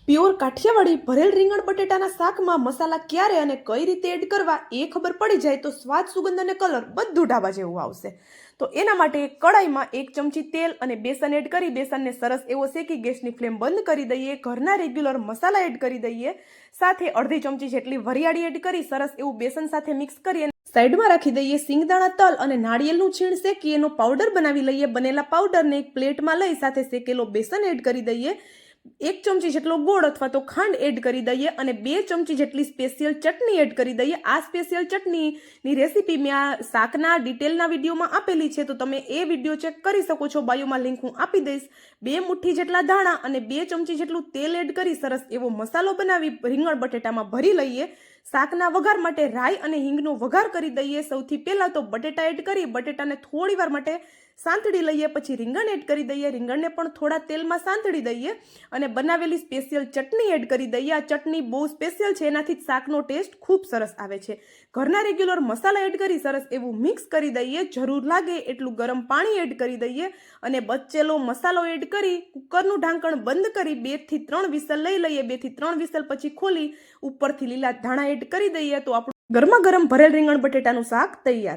Pure Kathiawadi ભરેલ રીંગણ બટેટાના શાકમાં મસાલા ક્યારે અને કઈ રીતે એડ કરવા એ ખબર પડી જાય તો સ્વાદ, સુગંધ અને કલર બધું ઢાબા જેવું આવશે. તો એના માટે કડાઈમાં 1 ચમચી તેલ અને બેસન એડ કરી બેસનને સરસ એવો શેકી ગેસની ફ્લેમ બંધ કરી દઈએ. ઘરના રેગ્યુલર મસાલા એડ કરી દઈએ. સાથે અડધી ચમચી જેટલી વરિયાળી એડ કરી સરસ એવું બેસન સાથે મિક્સ કરી સાઈડમાં રાખી દઈએ. સિંગદાણા, તલ અને નાળિયેરનું છીણ શેકી એનો પાવડર બનાવી લઈએ. બનેલા પાવડરને એક પ્લેટમાં લઈ સાથે શેકેલો બેસન એડ કરી દઈએ. 1 ચમચી જેટલો ગોળ અથવા તો ખાંડ એડ કરી દઈએ અને 2 ચમચી જેટલી સ્પેશિયલ ચટણી એડ કરી દઈએ. આ સ્પેશિયલ ચટણીની રેસીપી મેં આ શાકના ડિટેલના વિડીયોમાં આપેલી છે, તો તમે એ વિડીયો ચેક કરી શકો છો. બાયોમાં લિંક હું આપી દઈશ. 2 મુઠ્ઠી જેટલા ધાણા અને 2 ચમચી જેટલું તેલ એડ કરી સરસ એવો મસાલો બનાવી રીંગણ બટેટામાં ભરી લઈએ. શાકના વઘાર માટે રાઈ અને હિંગનો વઘાર કરી દઈએ. સૌથી પહેલાં તો બટેટા એડ કરી બટેટાને થોડી વાર માટે સાંતળી લઈએ. પછી રીંગણ એડ કરી દઈએ. રીંગણને પણ થોડા તેલમાં સાંતળી દઈએ અને બનાવેલી સ્પેશિયલ ચટણી એડ કરી દઈએ. આ ચટણી બહુ સ્પેશિયલ છે, એનાથી જ શાકનો ટેસ્ટ ખૂબ સરસ આવે છે. ઘરના રેગ્યુલર મસાલા એડ કરી સરસ એવું મિક્સ કરી દઈએ. જરૂર લાગે એટલું ગરમ પાણી એડ કરી દઈએ અને બચેલો મસાલો એડ કરી કુકરનું ઢાંકણ બંધ કરી 2 થી 3 વિસલ લઈ લઈએ. 2 થી 3 વિસલ પછી ખોલી ઉપરથી લીલા ધાણા એડ કરી દઈએ તો આપણું ગરમા ગરમ ભરેલ રીંગણ બટેટાનું શાક તૈયાર છે.